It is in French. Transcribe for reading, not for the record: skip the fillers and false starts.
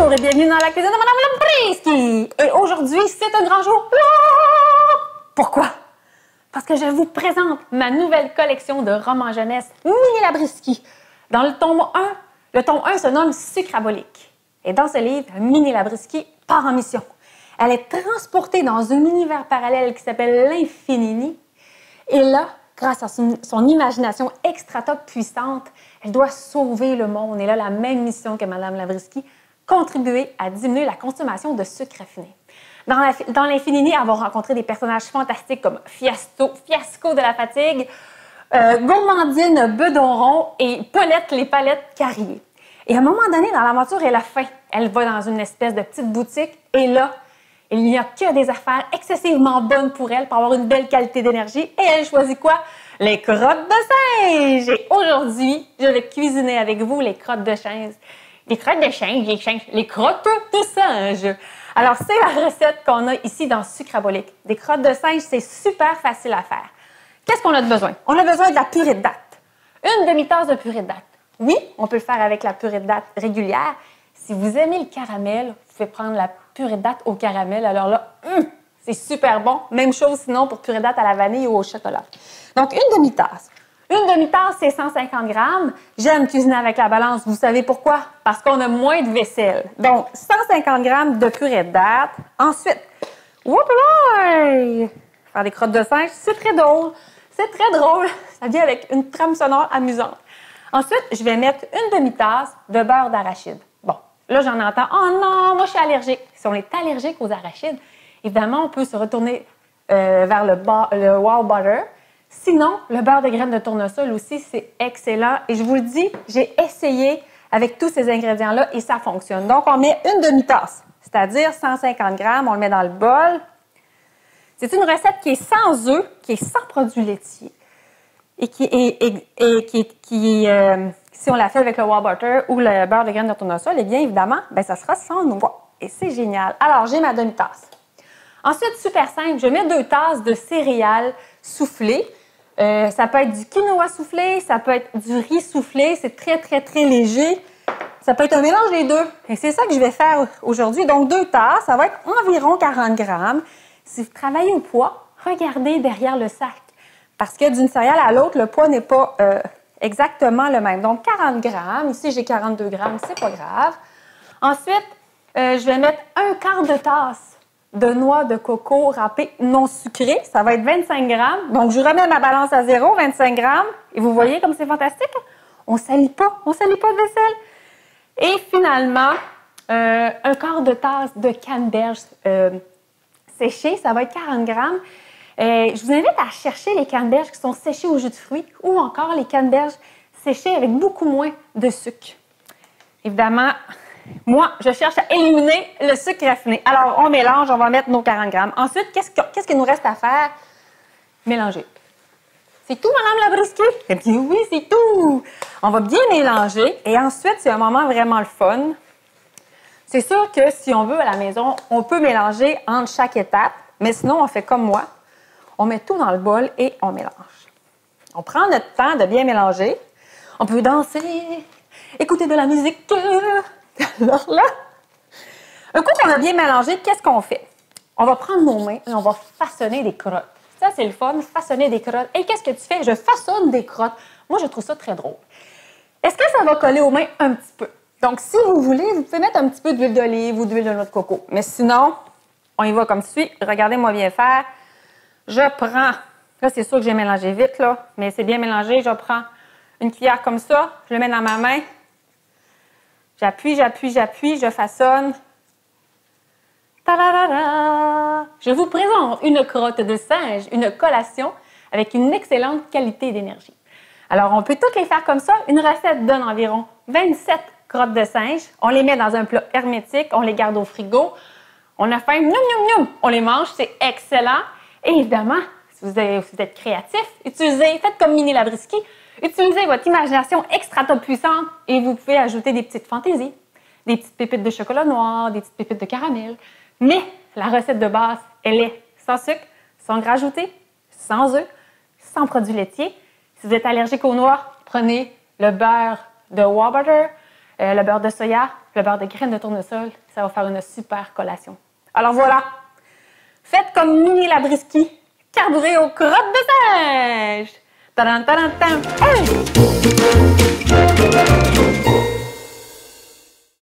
Bonjour et bienvenue dans la cuisine de Madame Labrisky. Et aujourd'hui, c'est un grand jour. Pourquoi? Parce que je vous présente ma nouvelle collection de romans jeunesse Mini Labrisky. Dans le tome 1, le tome 1 se nomme Sucrabolique. Et dans ce livre, Mini Labrisky part en mission. Elle est transportée dans un univers parallèle qui s'appelle l'Infinini. Et là, grâce à son imagination extra top puissante, elle doit sauver le monde. Et là, la même mission que Madame Labrisky, contribuer à diminuer la consommation de sucre raffiné. Dans l'Infinini, elle va rencontrer des personnages fantastiques comme Fiasco de la fatigue, Gourmandine Bedonron et Paulette les palettes Carrier. Et à un moment donné, dans l'aventure, elle a faim. Elle va dans une espèce de petite boutique et là, il n'y a que des affaires excessivement bonnes pour elle, pour avoir une belle qualité d'énergie. Et elle choisit quoi? Les crottes de singe! Et aujourd'hui, je vais cuisiner avec vous les crottes de singe. Les crottes de singe, les crottes de singe. Alors, c'est la recette qu'on a ici dans Sucrabolique. Des crottes de singe, c'est super facile à faire. Qu'est-ce qu'on a besoin? On a besoin de la purée de date. Une demi-tasse de purée de date. Oui, on peut le faire avec la purée de date régulière. Si vous aimez le caramel, vous pouvez prendre la purée de date au caramel. Alors là, c'est super bon. Même chose sinon pour purée de date à la vanille ou au chocolat. Donc, une demi-tasse. Une demi-tasse, c'est 150 grammes. J'aime cuisiner avec la balance. Vous savez pourquoi? Parce qu'on a moins de vaisselle. Donc, 150 grammes de purée de date. Ensuite, faire des crottes de singe, c'est très drôle. C'est très drôle. Ça vient avec une trame sonore amusante. Ensuite, je vais mettre une demi-tasse de beurre d'arachide. Bon, là, j'en entends. Oh non, moi, je suis allergique. Si on est allergique aux arachides, évidemment, on peut se retourner vers le Wow Butter. Sinon, le beurre de graines de tournesol aussi, c'est excellent. Et je vous le dis, j'ai essayé avec tous ces ingrédients-là et ça fonctionne. Donc, on met une demi-tasse, c'est-à-dire 150 grammes. On le met dans le bol. C'est une recette qui est sans œufs, qui est sans produits laitiers. Et si on la fait avec le Wow Butter ou le beurre de graines de tournesol, eh bien, évidemment, ça sera sans noix. Et c'est génial. Alors, j'ai ma demi-tasse. Ensuite, super simple, je mets 2 tasses de céréales soufflées. Ça peut être du quinoa soufflé, ça peut être du riz soufflé. C'est très, très, très léger. Ça peut être un mélange des deux. Et c'est ça que je vais faire aujourd'hui. Donc, 2 tasses, ça va être environ 40 grammes. Si vous travaillez au poids, regardez derrière le sac. Parce que d'une céréale à l'autre, le poids n'est pas exactement le même. Donc, 40 grammes. Ici, j'ai 42 grammes, c'est pas grave. Ensuite, je vais mettre un quart de tasse de noix de coco râpées non sucrées. Ça va être 25 grammes. Donc, je remets ma balance à 0, 25 grammes. Et vous voyez comme c'est fantastique? On ne salit pas de vaisselle. Et finalement, un quart de tasse de canneberge séchée. Ça va être 40 grammes. Je vous invite à chercher les canneberges qui sont séchées au jus de fruits ou encore les canneberges séchées avec beaucoup moins de sucre. Évidemment, moi, je cherche à éliminer le sucre raffiné. Alors, on mélange, on va mettre nos 40 grammes. Ensuite, qu'est-ce qu'il nous reste à faire? Mélanger. C'est tout, Madame Labrisky? Eh bien oui, c'est tout! On va bien mélanger. Et ensuite, c'est un moment vraiment le fun. C'est sûr que si on veut à la maison, on peut mélanger entre chaque étape. Mais sinon, on fait comme moi. On met tout dans le bol et on mélange. On prend notre temps de bien mélanger. On peut danser, écouter de la musique. Alors là, un coup qu'on a bien mélangé, qu'est-ce qu'on fait? On va prendre nos mains et on va façonner des crottes. Ça, c'est le fun, façonner des crottes. Et qu'est-ce que tu fais? Je façonne des crottes. Moi, je trouve ça très drôle. Est-ce que ça va coller aux mains un petit peu? Donc, si vous voulez, vous pouvez mettre un petit peu d'huile d'olive ou d'huile de noix de coco. Mais sinon, on y va comme suit. Regardez-moi bien faire. Je prends, là, c'est sûr que j'ai mélangé vite, là, mais c'est bien mélangé. Je prends une cuillère comme ça, je le mets dans ma main. J'appuie, je façonne. Ta-da-da-da! Je vous présente une crotte de singe, une collation avec une excellente qualité d'énergie. Alors, on peut toutes les faire comme ça. Une recette donne environ 27 crottes de singe. On les met dans un plat hermétique, on les garde au frigo. On a faim, on les mange, c'est excellent. Et évidemment, si vous êtes créatif, faites comme Mini Labrisky. Utilisez votre imagination extra top puissante et vous pouvez ajouter des petites fantaisies, des petites pépites de chocolat noir, des petites pépites de caramel. Mais la recette de base, elle est sans sucre, sans gras ajouté, sans œufs, sans produits laitiers. Si vous êtes allergique aux noix, prenez le beurre de Wow Butter, le beurre de soya, le beurre de graines de tournesol, ça va faire une super collation. Alors voilà, faites comme Mini Labriski, carburé aux crottes de singe! Tadam, tadam, tadam! Hey!